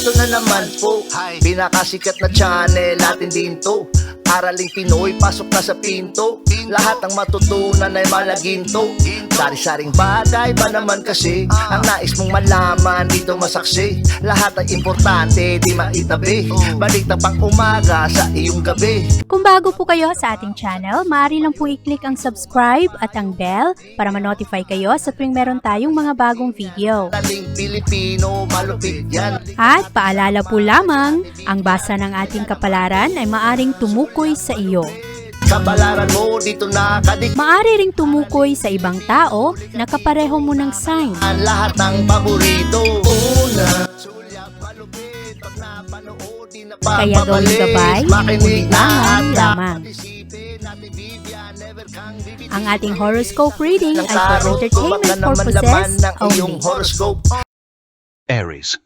Eto na naman po, pinakasikat na channel natin din to. Araling Pinoy, pasok na sa pinto. Lahat ng matutunan ay malaginto. Sari-saring bagay ba naman kasi ang nais mong malaman dito masaksi. Lahat ay importante, di maitabi. Balik na pang umaga sa iyong gabi. Kung bago po kayo sa ating channel, maaari lang po i-click ang subscribe at ang bell para ma-notify kayo sa tuwing meron tayong mga bagong video. Dating Pilipino, malupit yan. At paalala po lamang, ang basa ng ating kapalaran ay maaring tumukoy sa iyo. Kapalaran mo dito nakadik. Maaari ring tumukoy sa ibang tao na kapareho mo ng sign. Ang lahat ng paborito. Una, sulyap, malupit. Pag napanood, di na Kaya gawing gabay, ulilangan lamang. Ang ating horoscope reading ay for entertainment purposes only. Aries.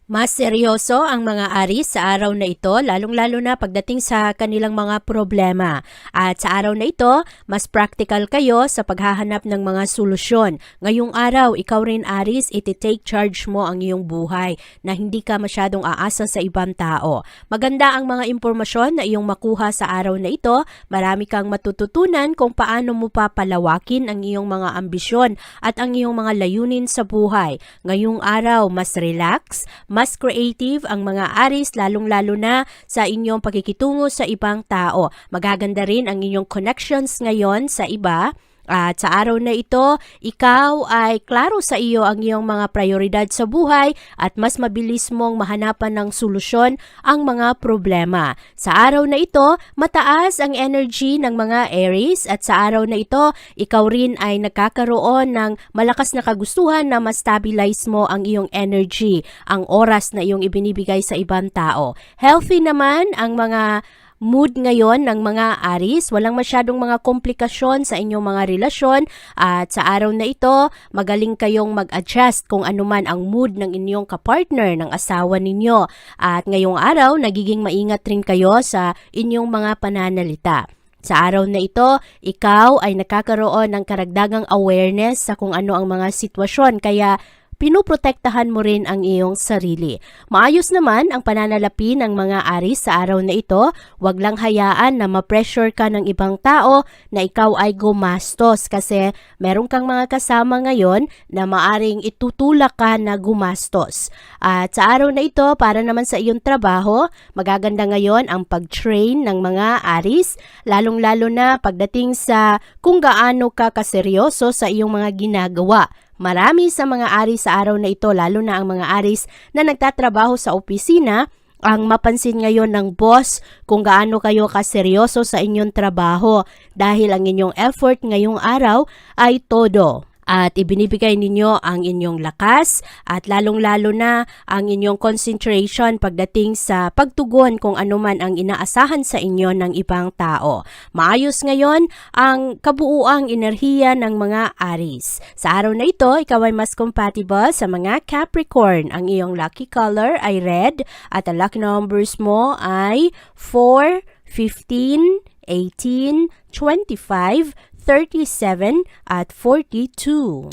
Mas seryoso ang mga Aries sa araw na ito, lalong-lalo na pagdating sa kanilang mga problema. At sa araw na ito, mas practical kayo sa paghahanap ng mga solusyon. Ngayong araw, ikaw rin Aries, iti-take charge mo ang iyong buhay na hindi ka masyadong aasa sa ibang tao. Maganda ang mga impormasyon na iyong makuha sa araw na ito. Marami kang matututunan kung paano mo papalawakin ang iyong mga ambisyon at ang iyong mga layunin sa buhay. Ngayong araw, mas relax, mas creative ang mga Aries, lalong-lalo na sa inyong pakikitungo sa ibang tao. Magaganda rin ang inyong connections ngayon sa iba. At sa araw na ito, ikaw ay klaro sa iyo ang iyong mga prioridad sa buhay at mas mabilis mong mahanapan ng solusyon ang mga problema. Sa araw na ito, mataas ang energy ng mga Aries at sa araw na ito, ikaw rin ay nagkakaroon ng malakas na kagustuhan na ma-stabilize mo ang iyong energy, ang oras na iyong ibinibigay sa ibang tao. Healthy naman ang mga mood ngayon ng mga Aries, walang masyadong mga komplikasyon sa inyong mga relasyon at sa araw na ito, magaling kayong mag-adjust kung anuman ang mood ng inyong kapartner, ng asawa ninyo. At ngayong araw, nagiging maingat rin kayo sa inyong mga pananalita. Sa araw na ito, ikaw ay nakakaroon ng karagdagang awareness sa kung ano ang mga sitwasyon, kaya pinuprotektahan mo rin ang iyong sarili. Maayos naman ang pananalapi ng mga Aries sa araw na ito. Huwag lang hayaan na ma-pressure ka ng ibang tao na ikaw ay gumastos kasi meron kang mga kasama ngayon na maaring itutulak ka na gumastos. At sa araw na ito, para naman sa iyong trabaho, magaganda ngayon ang pag-train ng mga Aries, lalong-lalo na pagdating sa kung gaano ka kaseryoso sa iyong mga ginagawa. Marami sa mga Aries sa araw na ito, lalo na ang mga Aries na nagtatrabaho sa opisina, ang mapansin ngayon ng boss kung gaano kayo kaseryoso sa inyong trabaho dahil ang inyong effort ngayong araw ay todo. At ibinibigay ninyo ang inyong lakas at lalong-lalo na ang inyong concentration pagdating sa pagtugon kung anuman ang inaasahan sa inyo ng ibang tao. Maayos ngayon ang kabuuang enerhiya ng mga Aries. Sa araw na ito, ikaw ay mas compatible sa mga Capricorn. Ang iyong lucky color ay red at ang lucky numbers mo ay 4, 15, 18, 25, 37 at 42.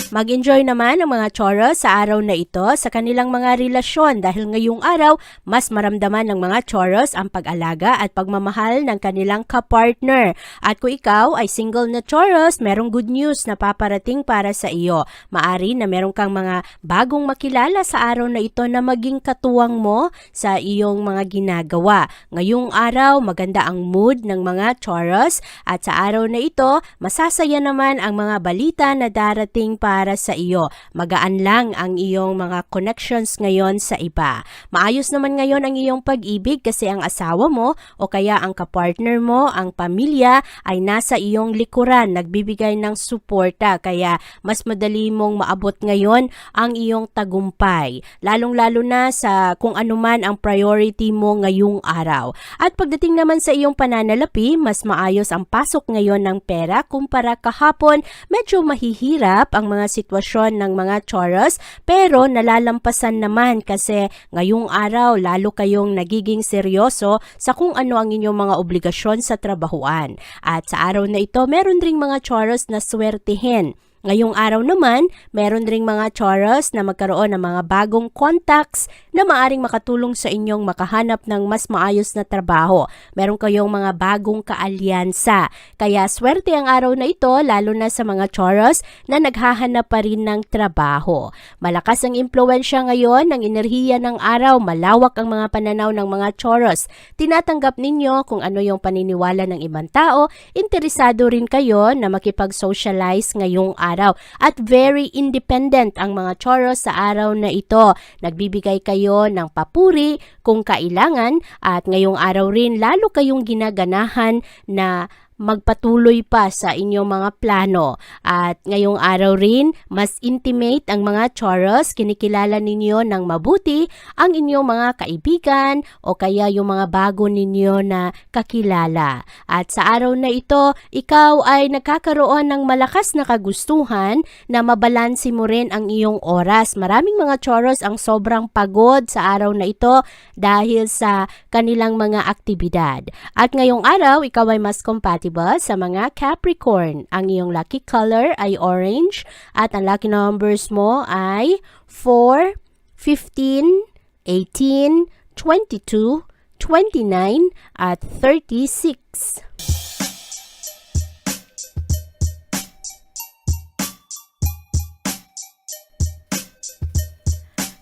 Mag-enjoy naman ang mga Taurus sa araw na ito sa kanilang mga relasyon dahil ngayong araw, mas maramdaman ng mga Taurus ang pag-alaga at pagmamahal ng kanilang kapartner. At kung ikaw ay single na Taurus, merong good news na paparating para sa iyo. Maari na meron kang mga bagong makilala sa araw na ito na maging katuwang mo sa iyong mga ginagawa. Ngayong araw, maganda ang mood ng mga Taurus at sa araw na ito, masasaya naman ang mga balita na darating para sa iyo. Magaan lang ang iyong mga connections ngayon sa iba. Maayos naman ngayon ang iyong pag-ibig kasi ang asawa mo o kaya ang kapartner mo, ang pamilya ay nasa iyong likuran, nagbibigay ng suporta kaya mas madali mong maabot ngayon ang iyong tagumpay. Lalong-lalo na sa kung anuman ang priority mo ngayong araw. At pagdating naman sa iyong pananalapi, mas maayos ang pasok ngayon ng pera kumpara kahapon. Medyo mahihirap ang mga mga sitwasyon ng mga Taurus, pero nalalampasan naman kasi ngayong araw lalo kayong nagiging seryoso sa kung ano ang inyong mga obligasyon sa trabahuan. At sa araw na ito, meron ring mga Taurus na swertihin. Ngayong araw naman, meron ring mga Taurus na magkaroon ng mga bagong contacts na maaring makatulong sa inyong makahanap ng mas maayos na trabaho. Meron kayong mga bagong kaalyansa. Kaya swerte ang araw na ito lalo na sa mga Taurus na naghahanap pa rin ng trabaho. Malakas ang impluwensya ngayon ng enerhiya ng araw, malawak ang mga pananaw ng mga Taurus. Tinatanggap ninyo kung ano yung paniniwala ng ibang tao, interesado rin kayo na makipag-socialize ngayong araw. At very independent ang mga Taurus sa araw na ito. Nagbibigay kayo ng papuri kung kailangan at ngayong araw rin lalo kayong ginaganahan na magpatuloy pa sa inyong mga plano. At ngayong araw rin, mas intimate ang mga Taurus, kinikilala ninyo ng mabuti ang inyong mga kaibigan o kaya yung mga bago ninyo na kakilala. At sa araw na ito, ikaw ay nagkakaroon ng malakas na kagustuhan na mabalansi mo rin ang iyong oras. Maraming mga Taurus ang sobrang pagod sa araw na ito dahil sa kanilang mga aktibidad. At ngayong araw, ikaw ay mas compatible sa mga Capricorn. Ang iyong lucky color ay orange at ang lucky numbers mo ay 4, 15, 18, 22, 29 at 36.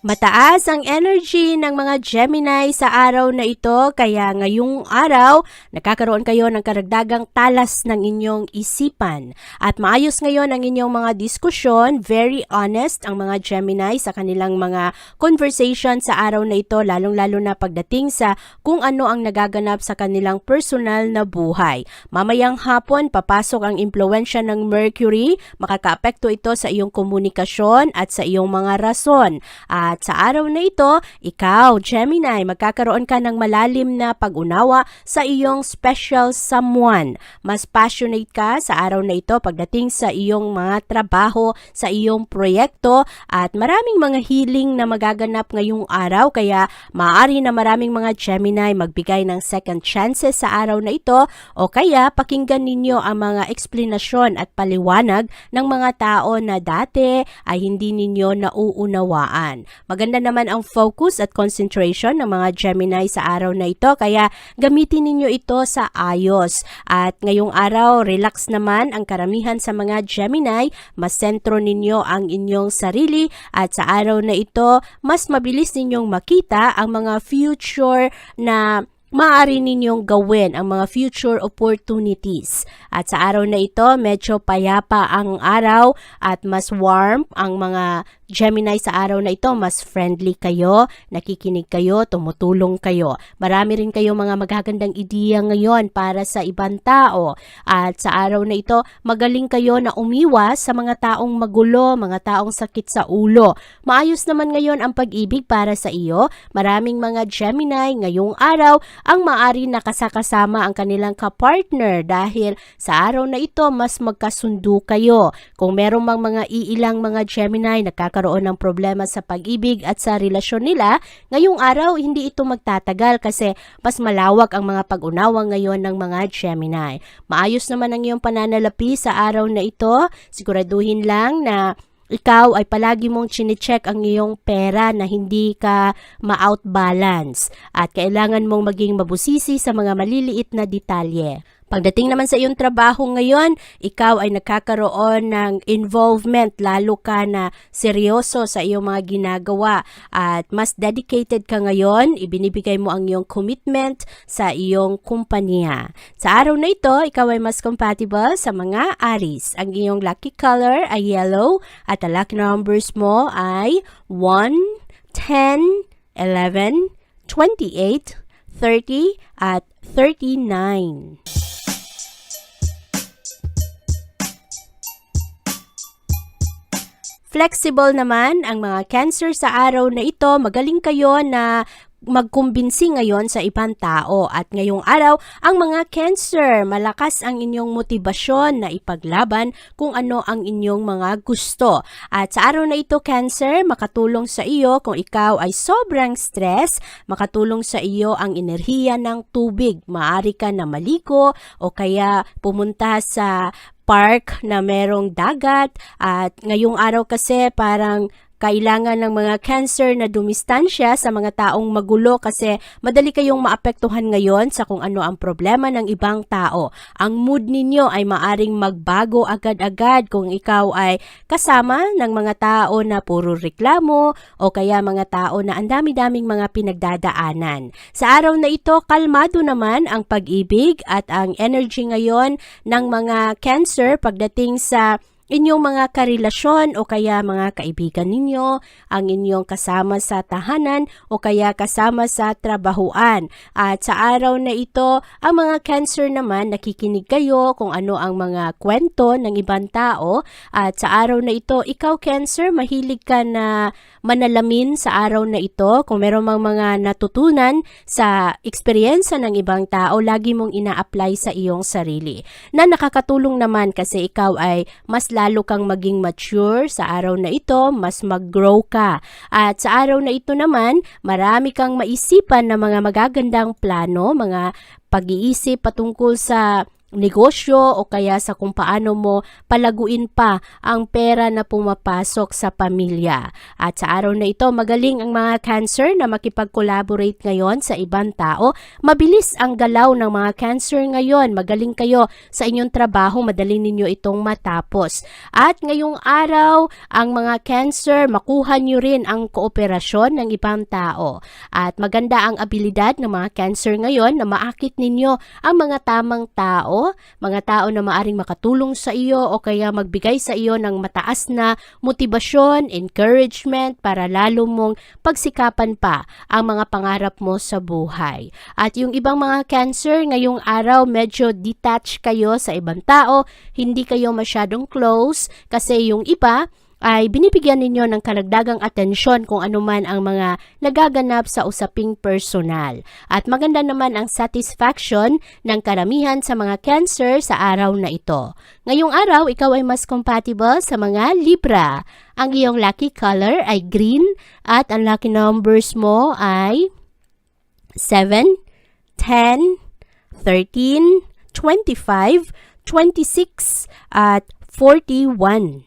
Mataas ang energy ng mga Gemini sa araw na ito, kaya ngayong araw, nakakaroon kayo ng karagdagang talas ng inyong isipan. At maayos ngayon ang inyong mga diskusyon, very honest ang mga Gemini sa kanilang mga conversation sa araw na ito, lalong-lalo na pagdating sa kung ano ang nagaganap sa kanilang personal na buhay. Mamayang hapon, papasok ang impluwensya ng Mercury, makakaapekto ito sa iyong komunikasyon at sa iyong mga rason. At sa araw na ito, ikaw, Gemini, magkakaroon ka ng malalim na pag-unawa sa iyong special someone. Mas passionate ka sa araw na ito pagdating sa iyong mga trabaho, sa iyong proyekto, at maraming mga healing na magaganap ngayong araw. Kaya maaari na maraming mga Gemini magbigay ng second chances sa araw na ito o kaya pakinggan ninyo ang mga eksplanasyon at paliwanag ng mga tao na dati ay hindi ninyo nauunawaan. Maganda naman ang focus at concentration ng mga Gemini sa araw na ito, kaya gamitin ninyo ito sa ayos. At ngayong araw, relax naman ang karamihan sa mga Gemini, mas sentro ninyo ang inyong sarili at sa araw na ito, mas mabilis ninyong makita ang mga future na maaari ninyong gawin, ang mga future opportunities. At sa araw na ito, medyo payapa ang araw at mas warm ang mga Gemini sa araw na ito. Mas friendly kayo, nakikinig kayo, tumutulong kayo. Marami rin kayo mga magagandang ideya ngayon para sa ibang tao. At sa araw na ito, magaling kayo na umiwas sa mga taong magulo, mga taong sakit sa ulo. Maayos naman ngayon ang pag-ibig para sa iyo. Maraming mga Gemini ngayong araw ang maaari nakasakasama ang kanilang kapartner dahil sa araw na ito mas magkasundo kayo. Kung merong mga iilang mga Gemini nagkakaroon ng problema sa pag-ibig at sa relasyon nila, ngayong araw hindi ito magtatagal kasi mas malawak ang mga pag-unawa ngayon ng mga Gemini. Maayos naman ang iyong pananalapi sa araw na ito. Siguraduhin lang na ikaw ay palagi mong chine-check ang iyong pera na hindi ka ma-outbalance at kailangan mong maging mabusisi sa mga maliliit na detalye. Pagdating naman sa iyong trabaho ngayon, ikaw ay nagkakaroon ng involvement, lalo ka na seryoso sa iyong mga ginagawa at mas dedicated ka ngayon, ibinibigay mo ang iyong commitment sa iyong kumpanya. Sa araw na ito, ikaw ay mas compatible sa mga Aries. Ang iyong lucky color ay yellow at ang lucky numbers mo ay 1, 10, 11, 28, 30 at 39. Flexible naman ang mga Cancer sa araw na ito. Magaling kayo na magkumbinsi ngayon sa ibang tao. At ngayong araw, ang mga Cancer, malakas ang inyong motibasyon na ipaglaban kung ano ang inyong mga gusto. At sa araw na ito, Cancer, makatulong sa iyo kung ikaw ay sobrang stress, makatulong sa iyo ang enerhiya ng tubig. Maaari ka na maligo o kaya pumunta sa park na merong dagat. At ngayong araw kasi parang kailangan ng mga Cancer na dumistansya sa mga taong magulo kasi madali kayong maapektuhan ngayon sa kung ano ang problema ng ibang tao. Ang mood ninyo ay maaring magbago agad-agad kung ikaw ay kasama ng mga tao na puro reklamo o kaya mga tao na ang dami-daming mga pinagdadaanan. Sa araw na ito, kalmado naman ang pag-ibig at ang energy ngayon ng mga Cancer pagdating sa inyong mga karelasyon o kaya mga kaibigan ninyo, ang inyong kasama sa tahanan o kaya kasama sa trabahuan. At sa araw na ito, ang mga Cancer naman nakikinig kayo kung ano ang mga kwento ng ibang tao. At sa araw na ito, ikaw Cancer, mahilig ka na manalamin sa araw na ito. Kung meron mang mga natutunan sa eksperyensya ng ibang tao, lagi mong ina-apply sa iyong sarili. Na nakakatulong naman kasi ikaw ay mas lalo kang maging mature sa araw na ito, mas mag-grow ka. At sa araw na ito naman, marami kang maisipan na mga magagandang plano, mga pag-iisip patungkol sa negosyo o kaya sa kung paano mo palaguin pa ang pera na pumapasok sa pamilya. At sa araw na ito, magaling ang mga Cancer na makipag-collaborate ngayon sa ibang tao. Mabilis ang galaw ng mga Cancer ngayon. Magaling kayo sa inyong trabaho, madali ninyo itong matapos. At ngayong araw, ang mga Cancer, makuha nyo rin ang kooperasyon ng ibang tao. At maganda ang abilidad ng mga Cancer ngayon na maakit ninyo ang mga tamang tao, mga tao na maaring makatulong sa iyo o kaya magbigay sa iyo ng mataas na motibasyon, encouragement para lalo mong pagsikapan pa ang mga pangarap mo sa buhay. At yung ibang mga Cancer, ngayong araw medyo detached kayo sa ibang tao, hindi kayo masyadong close kasi yung iba ay binibigyan ninyo ng karagdagang atensyon kung anuman ang mga nagaganap sa usaping personal. At maganda naman ang satisfaction ng karamihan sa mga Cancer sa araw na ito. Ngayong araw, ikaw ay mas compatible sa mga Libra. Ang iyong lucky color ay green at ang lucky numbers mo ay 7, 10, 13, 25, 26 at 41.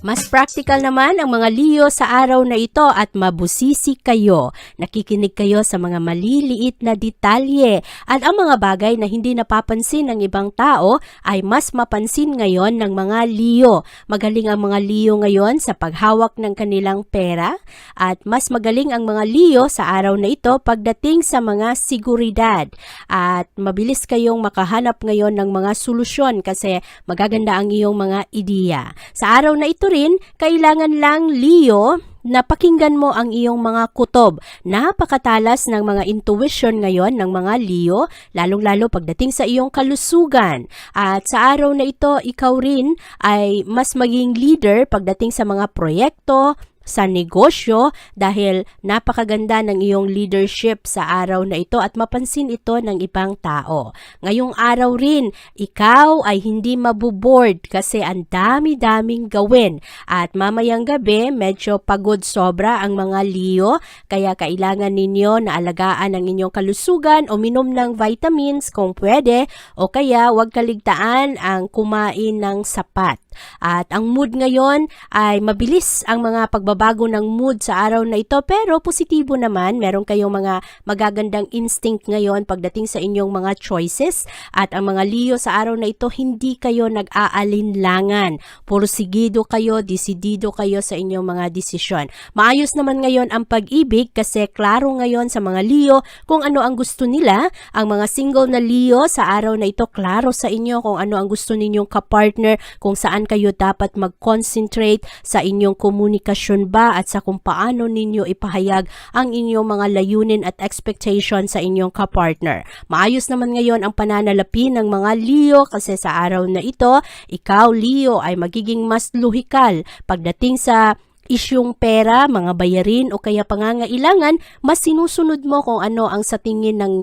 Mas practical naman ang mga Leo sa araw na ito at mabusisi kayo. Nakikinig kayo sa mga maliliit na detalye at ang mga bagay na hindi napapansin ng ibang tao ay mas mapansin ngayon ng mga Leo. Magaling ang mga Leo ngayon sa paghawak ng kanilang pera at mas magaling ang mga Leo sa araw na ito pagdating sa mga seguridad. At mabilis kayong makahanap ngayon ng mga solusyon kasi magaganda ang iyong mga ideya. Sa araw na ito rin, kailangan lang Leo na pakinggan mo ang iyong mga kutob. Napakatalas ng mga intuition ngayon ng mga Leo, lalong-lalo pagdating sa iyong kalusugan. At sa araw na ito, ikaw rin ay mas maging leader pagdating sa mga proyekto, sa negosyo dahil napakaganda ng iyong leadership sa araw na ito at mapansin ito ng ibang tao. Ngayong araw rin, ikaw ay hindi mabuboard kasi ang dami-daming gawin at mamayang gabi medyo pagod sobra ang mga Leo kaya kailangan ninyo na alagaan ang inyong kalusugan o minom ng vitamins kung pwede o kaya huwag kaligtaan ang kumain ng sapat. At ang mood ngayon ay mabilis ang mga pagbabago ng mood sa araw na ito pero positibo naman. Meron kayong mga magagandang instinct ngayon pagdating sa inyong mga choices at ang mga Leo sa araw na ito hindi kayo nag-aalinlangan. Porsigido kayo, desidido kayo sa inyong mga desisyon. Maayos naman ngayon ang pag-ibig kasi klaro ngayon sa mga Leo kung ano ang gusto nila. Ang mga single na Leo sa araw na ito klaro sa inyo kung ano ang gusto ninyong kapartner, kung saan kayo dapat mag-concentrate sa inyong komunikasyon komunikasyon ba at sa kung paano ninyo ipahayag ang inyong mga layunin at expectation sa inyong kapartner. Maayos naman ngayon ang pananalapi ng mga Leo kasi sa araw na ito, ikaw Leo ay magiging mas luhikal pagdating sa isyung pera, mga bayarin o kaya pangangailangan, mas sinusunod mo kung ano ang sa tingin ng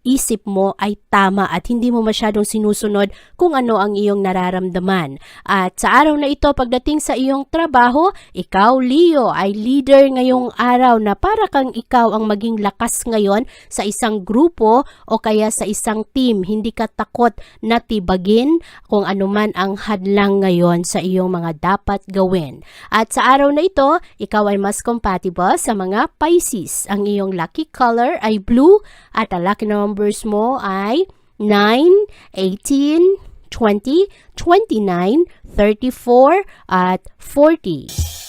isip mo ay tama at hindi mo masyadong sinusunod kung ano ang iyong nararamdaman. At sa araw na ito, pagdating sa iyong trabaho, ikaw Leo ay leader ngayong araw na para kang ikaw ang maging lakas ngayon sa isang grupo o kaya sa isang team. Hindi ka takot na tibagin kung anuman ang hadlang ngayon sa iyong mga dapat gawin. At sa araw na ito, ikaw ay mas compatible sa mga Pisces. Ang iyong lucky color ay blue at ang lucky numbers mo ay 9, 18, 20, 29, 34 at 40.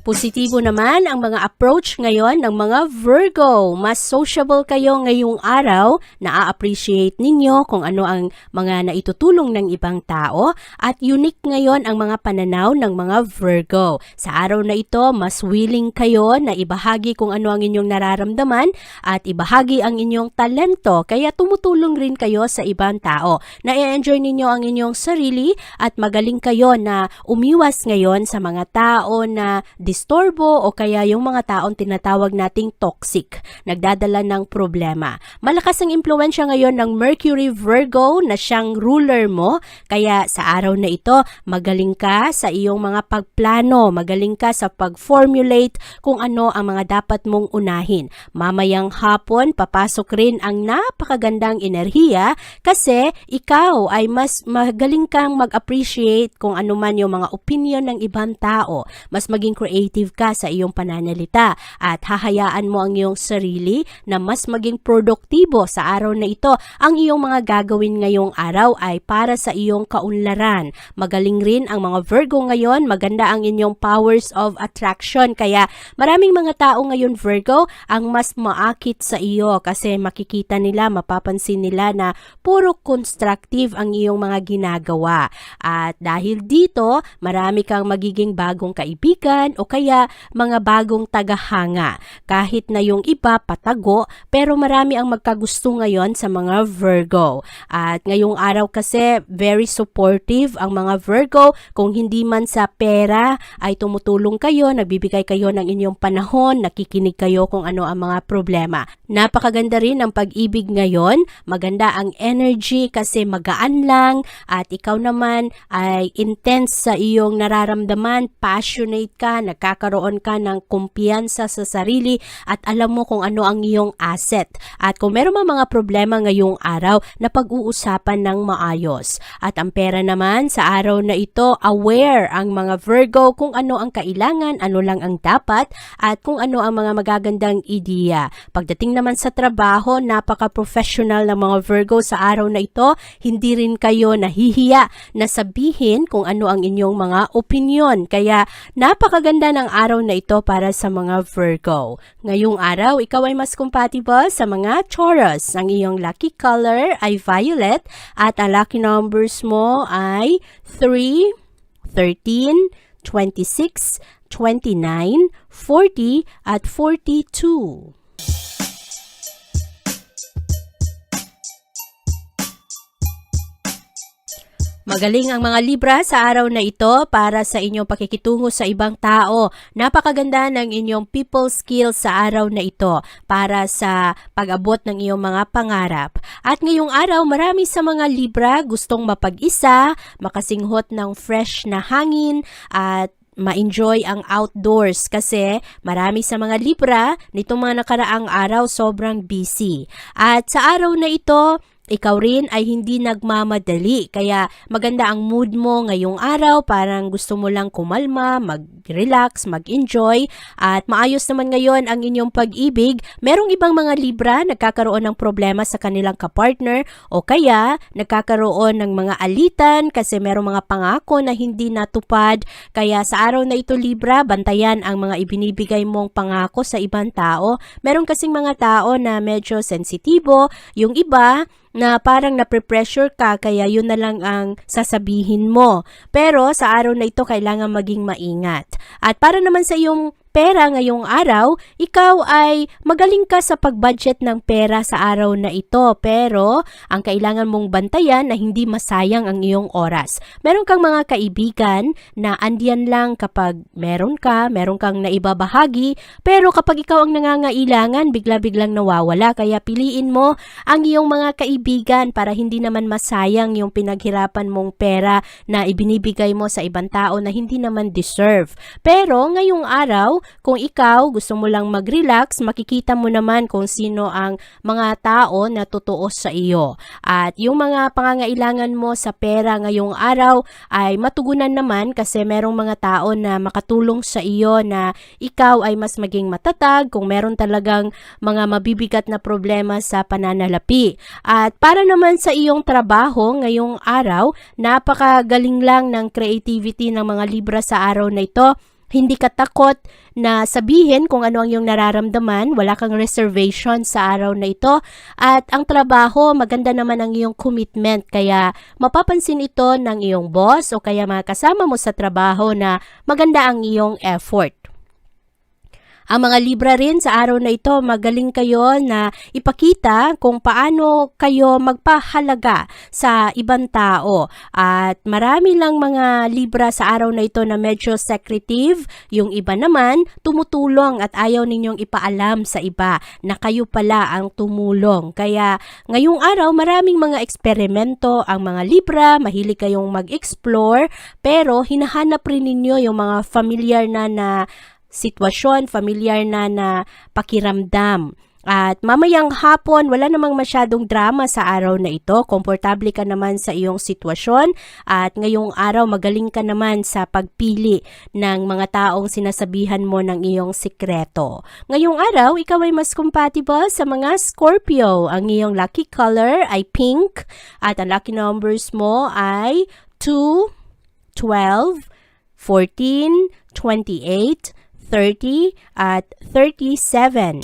Positibo naman ang mga approach ngayon ng mga Virgo. Mas sociable kayo ngayong araw, na-appreciate ninyo kung ano ang mga naitutulong ng ibang tao at unique ngayon ang mga pananaw ng mga Virgo. Sa araw na ito, mas willing kayo na ibahagi kung ano ang inyong nararamdaman at ibahagi ang inyong talento kaya tumutulong rin kayo sa ibang tao. Na-enjoy ninyo ang inyong sarili at magaling kayo na umiwas ngayon sa mga tao na disturbo o kaya yung mga taong tinatawag nating toxic, nagdadala ng problema. Malakas ang impluwensya ngayon ng Mercury Virgo na siyang ruler mo, kaya sa araw na ito, magaling ka sa iyong mga pagplano, magaling ka sa pag-formulate kung ano ang mga dapat mong unahin. Mamayang hapon, papasok rin ang napakagandang enerhiya kasi ikaw ay mas magaling kang mag-appreciate kung ano man yung mga opinion ng ibang tao. Mas maging creative ka sa iyong pananalita at hahayaan mo ang iyong sarili na mas maging produktibo sa araw na ito. Ang iyong mga gagawin ngayong araw ay para sa iyong kaunlaran. Magaling rin ang mga Virgo ngayon, maganda ang inyong powers of attraction. Kaya maraming mga tao ngayon Virgo ang mas maakit sa iyo kasi makikita nila, mapapansin nila na puro constructive ang iyong mga ginagawa. At dahil dito, marami kang magiging bagong kaibigan o kaya mga bagong tagahanga. Kahit na yung iba patago, pero marami ang magkagusto ngayon sa mga Virgo. At ngayong araw kasi, very supportive ang mga Virgo. Kung hindi man sa pera, ay tumutulong kayo, nagbibigay kayo ng inyong panahon, nakikinig kayo kung ano ang mga problema. Napakaganda rin ang pag-ibig ngayon. Maganda ang energy kasi magaan lang at ikaw naman ay intense sa iyong nararamdaman, passionate ka, nagkakaroon ka ng kumpiyansa sa sarili at alam mo kung ano ang iyong asset. At kung meron mga problema ngayong araw na pag-uusapan ng maayos. At ang pera naman sa araw na ito, aware ang mga Virgo kung ano ang kailangan, ano lang ang dapat at kung ano ang mga magagandang ideya. Pagdating naman sa trabaho, napaka-professional ng mga Virgo sa araw na ito. Hindi rin kayo nahihiya na sabihin kung ano ang inyong mga opinion. Kaya napakaganda ng araw na ito para sa mga Virgo. Ngayong araw, ikaw ay mas compatible sa mga Taurus. Ang iyong lucky color ay violet at ang lucky numbers mo ay 3, 13, 26, 29, 40 at 42. Magaling ang mga Libra sa araw na ito para sa inyong pakikitungo sa ibang tao. Napakaganda ng inyong people skills sa araw na ito para sa pag-abot ng iyong mga pangarap. At ngayong araw, marami sa mga Libra gustong mapag-isa, makasinghot ng fresh na hangin at ma-enjoy ang outdoors kasi marami sa mga Libra nitong mga nakaraang araw sobrang busy. At sa araw na ito, ikaw rin ay hindi nagmamadali kaya maganda ang mood mo ngayong araw, parang gusto mo lang kumalma, mag-relax, mag-enjoy at maayos naman ngayon ang inyong pag-ibig. Merong ibang mga Libra nagkakaroon ng problema sa kanilang kapartner o kaya nagkakaroon ng mga alitan kasi merong mga pangako na hindi natupad. Kaya sa araw na ito Libra, bantayan ang mga ibinibigay mong pangako sa ibang tao. Meron kasing mga tao na medyo sensitibo, yung iba na parang nape-pressure ka kaya yun na lang ang sasabihin mo. Pero sa araw na ito kailangan maging maingat. At para naman sa iyong pera ngayong araw, ikaw ay magaling ka sa pag-budget ng pera sa araw na ito. Pero ang kailangan mong bantayan na hindi masayang ang iyong oras. Meron kang mga kaibigan na andiyan lang kapag meron kang naibabahagi. Pero kapag ikaw ang nangangailangan, bigla-biglang nawawala. Kaya piliin mo ang iyong mga kaibigan para hindi naman masayang yung pinaghirapan mong pera na ibinibigay mo sa ibang tao na hindi naman deserve. Pero ngayong araw, kung ikaw gusto mo lang mag-relax, makikita mo naman kung sino ang mga tao na totoo sa iyo. At yung mga pangangailangan mo sa pera ngayong araw ay matugunan naman kasi merong mga tao na makatulong sa iyo na ikaw ay mas maging matatag kung meron talagang mga mabibigat na problema sa pananalapi. At para naman sa iyong trabaho ngayong araw, napakagaling lang ng creativity ng mga Libra sa araw na ito. Hindi ka takot na sabihin kung ano ang iyong nararamdaman, wala kang reservation sa araw na ito. At ang trabaho, maganda naman ang iyong commitment. Kaya mapapansin ito ng iyong boss o kaya mga kasama mo sa trabaho na maganda ang iyong effort. Ang mga Libra rin sa araw na ito, magaling kayo na ipakita kung paano kayo magpahalaga sa ibang tao. At marami lang mga Libra sa araw na ito na medyo secretive. Yung iba naman, tumutulong at ayaw ninyong ipaalam sa iba na kayo pala ang tumulong. Kaya ngayong araw, maraming mga eksperimento ang mga Libra, mahilig kayong mag-explore, pero hinahanap rin ninyo yung mga familiar na sitwasyon, familiar na pakiramdam. At mamayang hapon, wala namang masyadong drama sa araw na ito. Komportable ka naman sa iyong sitwasyon at ngayong araw magaling ka naman sa pagpili ng mga taong sinasabihan mo ng iyong sikreto. Ngayong araw, ikaw ay mas compatible sa mga Scorpio. Ang iyong lucky color ay pink at ang lucky numbers mo ay 2, 12, 14, 28, 30 at 37.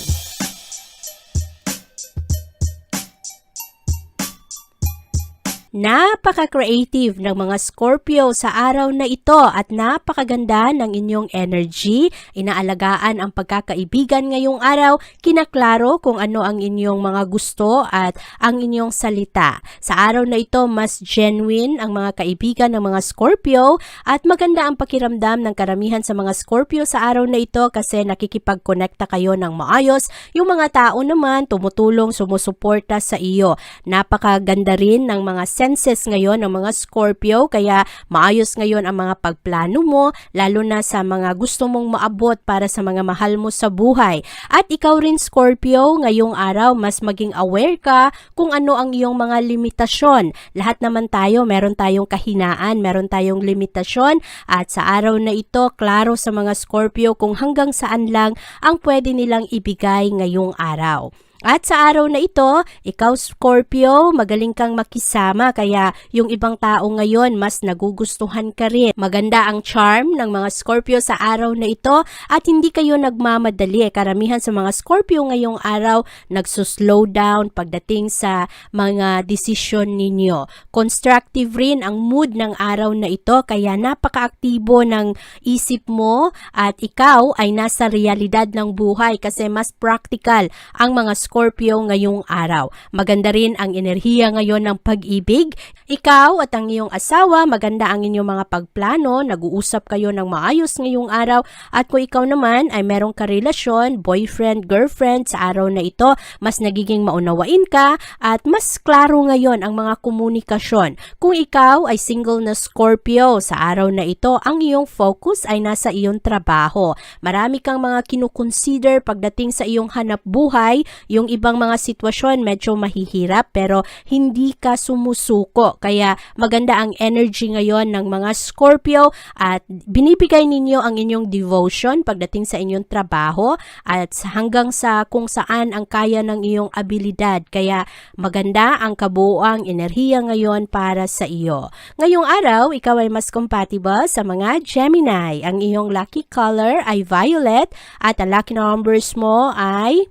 Napaka-creative ng mga Scorpio sa araw na ito at napakaganda ng inyong energy. Inaalagaan ang pagkakaibigan ngayong araw, kinaklaro kung ano ang inyong mga gusto at ang inyong salita. Sa araw na ito, mas genuine ang mga kaibigan ng mga Scorpio at maganda ang pakiramdam ng karamihan sa mga Scorpio sa araw na ito kasi nakikipag-connecta kayo ng maayos. Yung mga tao naman tumutulong, sumusuporta sa iyo. Napakaganda rin ng mga senses ngayon ng mga Scorpio kaya maayos ngayon ang mga pagplano mo lalo na sa mga gusto mong maabot para sa mga mahal mo sa buhay. At ikaw rin Scorpio, ngayong araw mas maging aware ka kung ano ang iyong mga limitasyon. Lahat naman tayo, meron tayong kahinaan, meron tayong limitasyon at sa araw na ito, klaro sa mga Scorpio kung hanggang saan lang ang pwede nilang ibigay ngayong araw. At sa araw na ito, ikaw Scorpio, magaling kang makisama kaya yung ibang tao ngayon mas nagugustuhan ka rin. Maganda ang charm ng mga Scorpio sa araw na ito at hindi kayo nagmamadali. Karamihan sa mga Scorpio ngayong araw nagsuslow down pagdating sa mga desisyon ninyo. Constructive rin ang mood ng araw na ito kaya napaka-aktibo ng isip mo at ikaw ay nasa realidad ng buhay kasi mas practical ang mga Scorpio ngayong araw. Maganda rin ang enerhiya ngayon ng pag-ibig. Ikaw at ang iyong asawa, maganda ang inyong mga pagplano, nag-uusap kayo ng maayos ngayong araw at kung ikaw naman ay merong karelasyon, boyfriend, girlfriend sa araw na ito, mas nagiging maunawain ka at mas klaro ngayon ang mga komunikasyon. Kung ikaw ay single na Scorpio sa araw na ito, ang iyong focus ay nasa iyong trabaho. Marami kang mga kinukonsider pagdating sa iyong hanap buhay. Yung ibang mga sitwasyon medyo mahihirap pero hindi ka sumusuko. Kaya maganda ang energy ngayon ng mga Scorpio at binibigay ninyo ang inyong devotion pagdating sa inyong trabaho at hanggang sa kung saan ang kaya ng iyong abilidad. Kaya maganda ang kabuuang enerhiya ngayon para sa iyo. Ngayong araw, ikaw ay mas compatible sa mga Gemini. Ang iyong lucky color ay violet at ang lucky numbers mo ay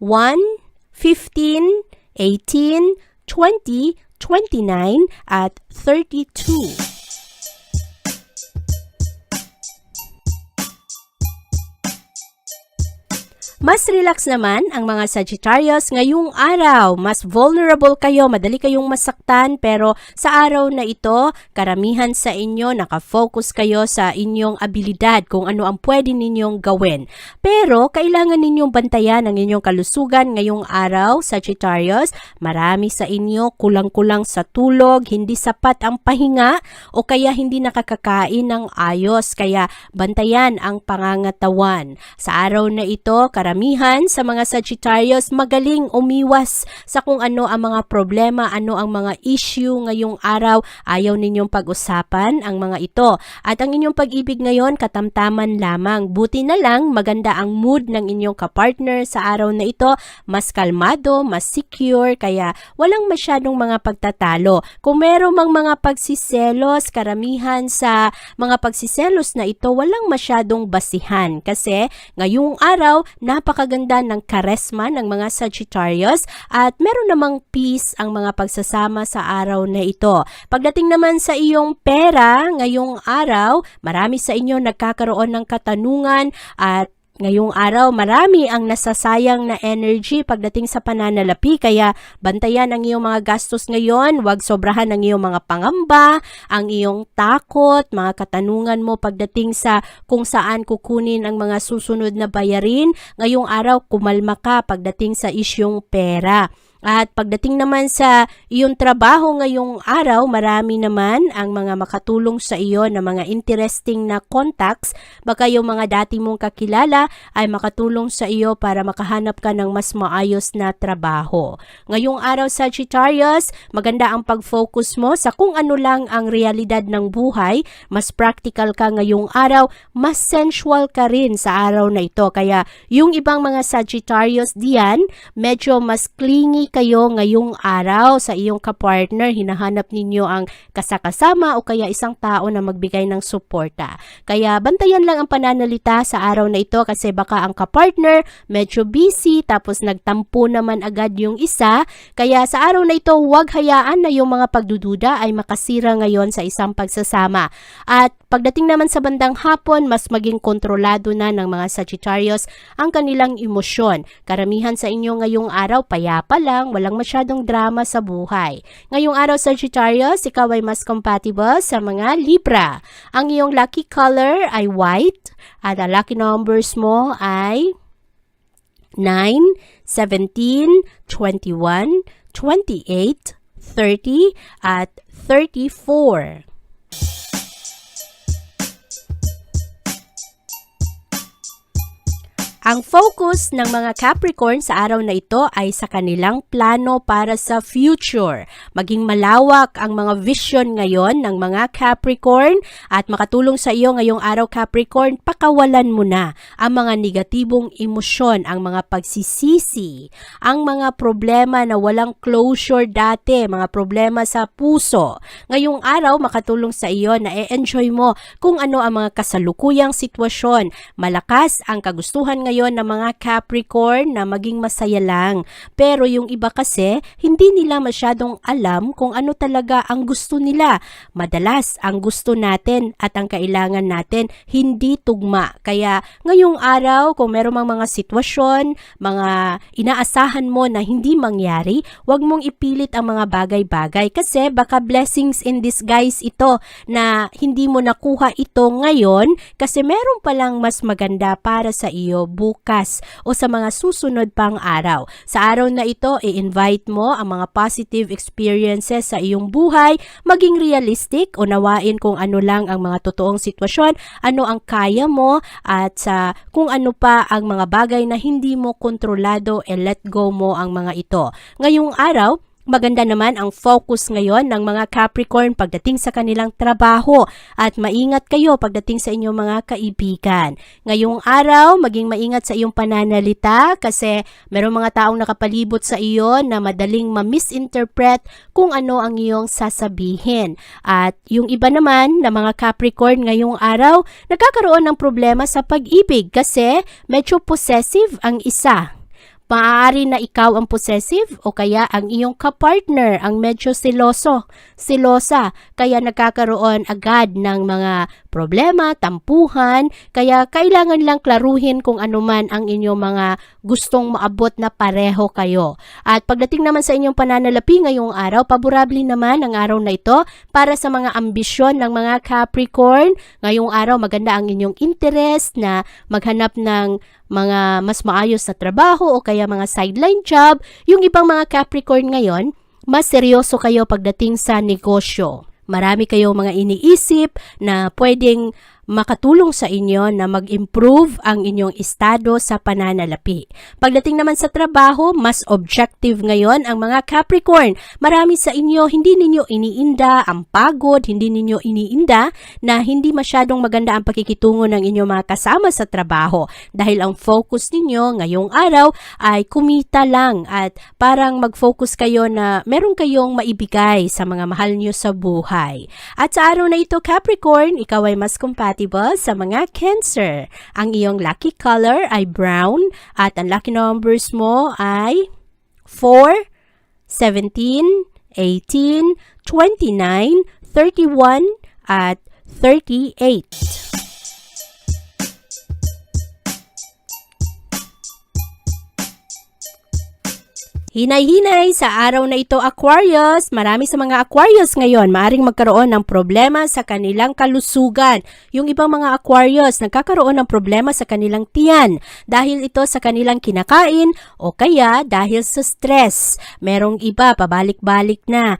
1, 15, 18, 20, 29, at 32. Mas relax naman ang mga Sagittarius ngayong araw. Mas vulnerable kayo, madali kayong masaktan, pero sa araw na ito, karamihan sa inyo nakafocus kayo sa inyong abilidad kung ano ang pwede ninyong gawin. Pero kailangan ninyong bantayan ang inyong kalusugan ngayong araw, Sagittarius. Marami sa inyo kulang-kulang sa tulog, hindi sapat ang pahinga, o kaya hindi nakakakain ng ayos, kaya bantayan ang pangangatawan. Sa araw na ito, karamihan sa mga Sagittarius magaling umiwas sa kung ano ang mga problema, ano ang mga issue ngayong araw. Ayaw ninyong pag-usapan ang mga ito. At ang inyong pag-ibig ngayon, katamtaman lamang. Buti na lang, maganda ang mood ng inyong kapartner sa araw na ito. Mas kalmado, mas secure, kaya walang masyadong mga pagtatalo. Kung meron mang mga pagsiselos, karamihan sa mga pagsiselos na ito, walang masyadong basihan. Kasi ngayong araw, napakaganda ng karesma ng mga Sagittarius at meron namang peace ang mga pagsasama sa araw na ito. Pagdating naman sa iyong pera, ngayong araw, marami sa inyo nagkakaroon ng katanungan at ngayong araw, marami ang nasasayang na energy pagdating sa pananalapi, kaya bantayan ang iyong mga gastos ngayon, huwag sobrahan ang iyong mga pangamba, ang iyong takot, mga katanungan mo pagdating sa kung saan kukunin ang mga susunod na bayarin. Ngayong araw, kumalma ka pagdating sa isyong pera. At pagdating naman sa iyong trabaho ngayong araw, marami naman ang mga makatulong sa iyo na mga interesting na contacts. Baka yung mga dati mong kakilala ay makatulong sa iyo para makahanap ka ng mas maayos na trabaho. Ngayong araw, Sagittarius, maganda ang pag-focus mo sa kung ano lang ang realidad ng buhay. Mas practical ka ngayong araw, mas sensual ka rin sa araw na ito. Kaya yung ibang mga Sagittarius diyan, medyo mas clingy kayo ngayong araw sa iyong kapartner, hinahanap ninyo ang kasakasama o kaya isang tao na magbigay ng suporta. Kaya bantayan lang ang pananalita sa araw na ito kasi baka ang kapartner medyo busy tapos nagtampo naman agad yung isa. Kaya sa araw na ito, huwag hayaan na yung mga pagdududa ay makasira ngayon sa isang pagsasama. At pagdating naman sa bandang hapon, mas maging kontrolado na ng mga Sagittarius ang kanilang emosyon. Karamihan sa inyo ngayong araw, payapa lang, walang masyadong drama sa buhay. Ngayong araw, Sagittarius, ikaw ay mas compatible sa mga Libra. Ang iyong lucky color ay white at ang lucky numbers mo ay 9, 17, 21, 28, 30 at 34. Ang focus ng mga Capricorn sa araw na ito ay sa kanilang plano para sa future. Maging malawak ang mga vision ngayon ng mga Capricorn at makatulong sa iyo ngayong araw, Capricorn, pakawalan mo na ang mga negatibong emosyon, ang mga pagsisisi, ang mga problema na walang closure dati, mga problema sa puso. Ngayong araw, makatulong sa iyo na i-enjoy mo kung ano ang mga kasalukuyang sitwasyon. Malakas ang kagustuhan ngayon ng mga Capricorn na maging masaya lang. Pero yung iba kasi, hindi nila masyadong alam kung ano talaga ang gusto nila. Madalas, ang gusto natin at ang kailangan natin hindi tugma. Kaya ngayong araw, kung meron mang mga sitwasyon, mga inaasahan mo na hindi mangyari, huwag mong ipilit ang mga bagay-bagay kasi baka blessings in disguise ito na hindi mo nakuha ito ngayon kasi meron palang mas maganda para sa iyo bukas o sa mga susunod pang araw. Sa araw na ito, i-invite mo ang mga positive experiences sa iyong buhay, maging realistic, unawain kung ano lang ang mga totoong sitwasyon, ano ang kaya mo, at sa kung ano pa ang mga bagay na hindi mo kontrolado, let go mo ang mga ito. Ngayong araw, maganda naman ang focus ngayon ng mga Capricorn pagdating sa kanilang trabaho at maingat kayo pagdating sa inyong mga kaibigan. Ngayong araw, maging maingat sa iyong pananalita kasi merong mga taong nakapalibot sa iyo na madaling ma-misinterpret kung ano ang iyong sasabihin. At yung iba naman na mga Capricorn ngayong araw, nagkakaroon ng problema sa pag-ibig kasi medyo possessive ang isa. Maaari na ikaw ang possessive o kaya ang iyong kapartner ang medyo silosa, kaya nagkakaroon agad ng mga problema, tampuhan, kaya kailangan lang klaruhin kung ano man ang inyong mga gustong maabot na pareho kayo. At pagdating naman sa inyong pananalapi ngayong araw, paborable naman ang araw na ito para sa mga ambisyon ng mga Capricorn. Ngayong araw maganda ang inyong interest na maghanap ng mga mas maayos na trabaho o kaya mga sideline job. Yung ibang mga Capricorn ngayon, mas seryoso kayo pagdating sa negosyo. Marami kayong mga iniisip na pwedeng makatulong sa inyo na mag-improve ang inyong estado sa pananalapi. Pagdating naman sa trabaho, mas objective ngayon ang mga Capricorn. Marami sa inyo, hindi ninyo iniinda ang pagod, hindi ninyo iniinda na hindi masyadong maganda ang pakikitungo ng inyong mga kasama sa trabaho. Dahil ang focus ninyo ngayong araw ay kumita lang at parang mag-focus kayo na meron kayong maibigay sa mga mahal nyo sa buhay. At sa araw na ito, Capricorn, ikaw ay mas compatible sa mga Cancer. Ang iyong lucky color ay brown at ang lucky numbers mo ay 4, 17, 18, 29, 31 at 38. Hinay-hinay sa araw na ito, Aquarius. Marami sa mga Aquarius ngayon maaring magkaroon ng problema sa kanilang kalusugan. Yung ibang mga Aquarius nagkakaroon ng problema sa kanilang tiyan dahil ito sa kanilang kinakain o kaya dahil sa stress. Merong iba pabalik-balik na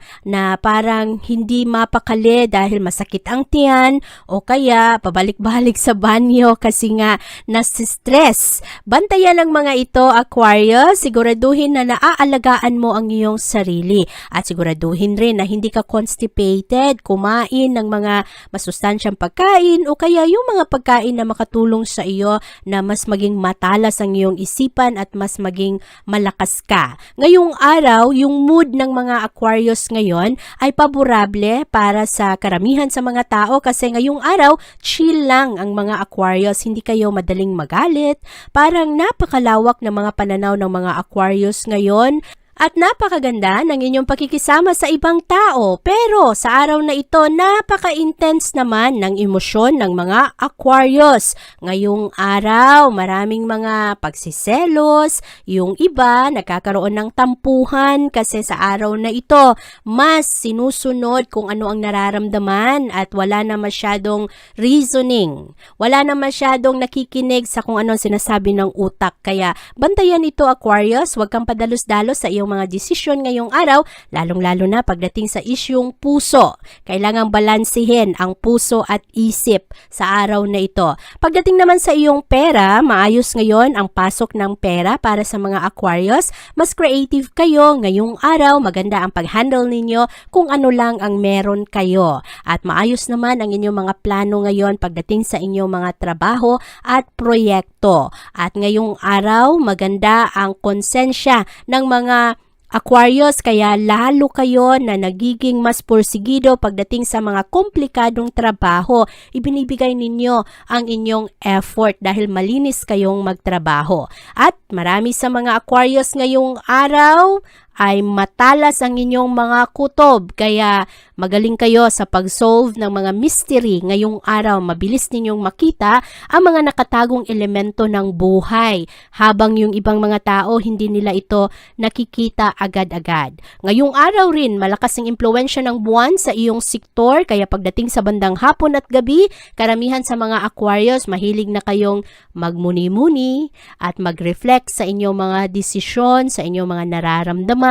parang hindi mapakali dahil masakit ang tiyan o kaya pabalik-balik sa banyo kasi nga nasi-stress. Bantayan ang mga ito, Aquarius. Siguraduhin na alagaan mo ang iyong sarili at siguraduhin rin na hindi ka constipated, kumain ng mga masustansyang pagkain o kaya yung mga pagkain na makatulong sa iyo na mas maging matalas ang iyong isipan at mas maging malakas ka. Ngayong araw, yung mood ng mga Aquarius ngayon ay paborable para sa karamihan sa mga tao kasi ngayong araw, chill lang ang mga Aquarius, hindi kayo madaling magalit. Parang napakalawak ng mga pananaw ng mga Aquarius ngayon. At napakaganda ng inyong pakikisama sa ibang tao. Pero sa araw na ito, napaka-intense naman ng emosyon ng mga Aquarius. Ngayong araw, maraming mga pagsiselos. Yung iba, nagkakaroon ng tampuhan kasi sa araw na ito, mas sinusunod kung ano ang nararamdaman at wala na masyadong reasoning. Wala na masyadong nakikinig sa kung ano ang sinasabi ng utak. Kaya bantayan ito, Aquarius. Huwag kang padalos-dalos sa iyong mga desisyon ngayong araw, lalong-lalo na pagdating sa isyung puso. Kailangang balansehin ang puso at isip sa araw na ito. Pagdating naman sa iyong pera, maayos ngayon ang pasok ng pera para sa mga Aquarius. Mas creative kayo ngayong araw, maganda ang pag-handle ninyo kung ano lang ang meron kayo. At maayos naman ang inyong mga plano ngayon pagdating sa inyong mga trabaho at proyekto. At ngayong araw, maganda ang konsensya ng mga Aquarius, kaya lalo kayo na nagiging mas porsigido pagdating sa mga komplikadong trabaho. Ibinibigay ninyo ang inyong effort dahil malinis kayong magtrabaho. At marami sa mga Aquarius ngayong araw ay matalas ang inyong mga kutob. Kaya magaling kayo sa pag-solve ng mga mystery. Ngayong araw, mabilis ninyong makita ang mga nakatagong elemento ng buhay. Habang yung ibang mga tao, hindi nila ito nakikita agad-agad. Ngayong araw rin, malakas ang impluwensya ng buwan sa iyong sektor. Kaya pagdating sa bandang hapon at gabi, karamihan sa mga Aquarius, mahilig na kayong magmuni-muni at mag-reflect sa inyong mga desisyon, sa inyong mga nararamdaman.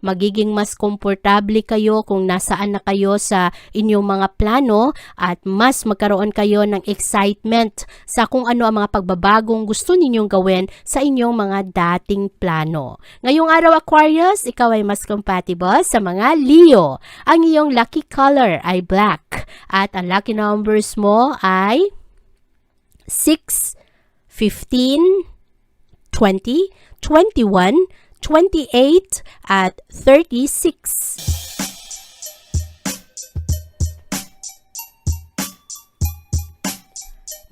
Magiging mas komportable kayo kung nasaan na kayo sa inyong mga plano at mas magkaroon kayo ng excitement sa kung ano ang mga pagbabagong gusto ninyong gawin sa inyong mga dating plano. Ngayong araw, Aquarius, ikaw ay mas compatible sa mga Leo. Ang iyong lucky color ay black at ang lucky numbers mo ay 6, 15, 20, 21, 28 at 36.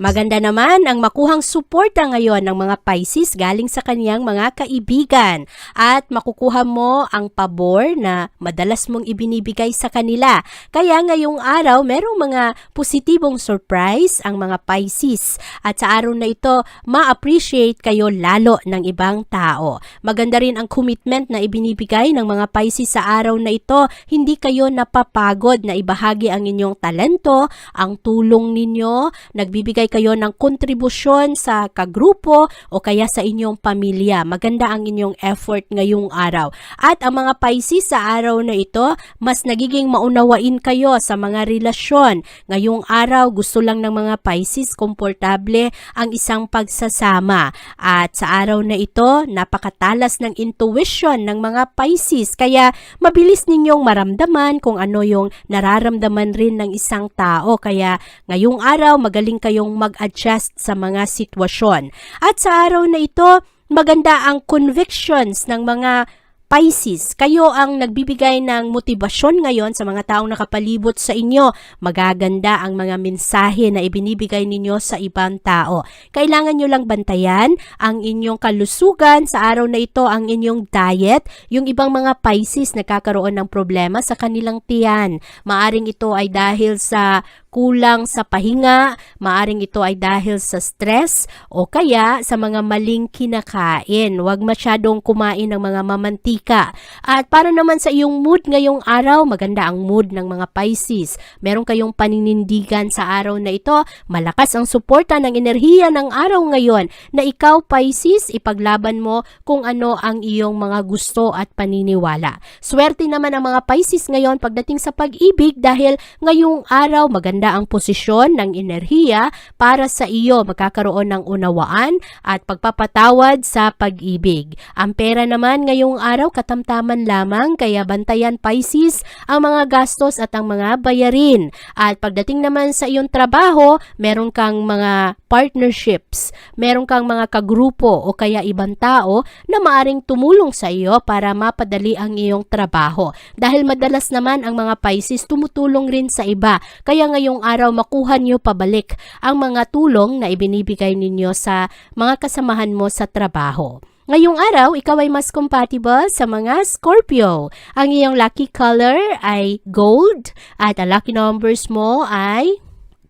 Maganda naman ang makuhang suporta ngayon ng mga Pisces galing sa kaniyang mga kaibigan at makukuha mo ang pabor na madalas mong ibinibigay sa kanila. Kaya ngayong araw, merong mga positibong surprise ang mga Pisces at sa araw na ito, ma-appreciate kayo lalo ng ibang tao. Maganda rin ang commitment na ibinibigay ng mga Pisces sa araw na ito. Hindi kayo napapagod na ibahagi ang inyong talento, ang tulong ninyo, nagbibigay kayo ng kontribusyon sa kagrupo o kaya sa inyong pamilya. Maganda ang inyong effort ngayong araw. At ang mga Pisces sa araw na ito, mas nagiging maunawain kayo sa mga relasyon. Ngayong araw, gusto lang ng mga Pisces komportable ang isang pagsasama. At sa araw na ito, napakatalas ng intuition ng mga Pisces. Kaya mabilis ninyong maramdaman kung ano yung nararamdaman rin ng isang tao. Kaya ngayong araw, magaling kayong mag-adjust sa mga sitwasyon. At sa araw na ito, maganda ang convictions ng mga Pisces. Kayo ang nagbibigay ng motibasyon ngayon sa mga taong nakapalibot sa inyo. Magaganda ang mga mensahe na ibinibigay ninyo sa ibang tao. Kailangan nyo lang bantayan ang inyong kalusugan. Sa araw na ito, ang inyong diet. Yung ibang mga Pisces nagkakaroon ng problema sa kanilang tiyan. Maaring ito ay dahil sa kulang sa pahinga, maaring ito ay dahil sa stress o kaya sa mga maling kinakain. Huwag masyadong kumain ng mga mamantika. At para naman sa iyong mood ngayong araw, maganda ang mood ng mga Pisces. Meron kayong paninindigan sa araw na ito. Malakas ang suporta ng enerhiya ng araw ngayon na ikaw Pisces, ipaglaban mo kung ano ang iyong mga gusto at paniniwala. Swerte naman ang mga Pisces ngayon pagdating sa pag-ibig dahil ngayong araw maganda ang posisyon ng enerhiya para sa iyo. Magkakaroon ng unawaan at pagpapatawad sa pag-ibig. Ang pera naman ngayong araw katamtaman lamang, kaya bantayan Pisces ang mga gastos at ang mga bayarin. At pagdating naman sa iyong trabaho, meron kang mga partnerships, meron kang mga kagrupo o kaya ibang tao na maaring tumulong sa iyo para mapadali ang iyong trabaho. Dahil madalas naman ang mga Pisces tumutulong rin sa iba. Kaya ngayong araw makuha niyo pabalik ang mga tulong na ibinibigay ninyo sa mga kasamahan mo sa trabaho. Ngayong araw, ikaw ay mas compatible sa mga Scorpio. Ang iyong lucky color ay gold at ang lucky numbers mo ay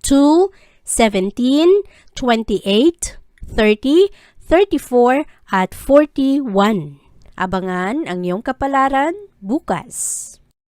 2, 17, 28, 30, 34 at 41. Abangan ang iyong kapalaran bukas.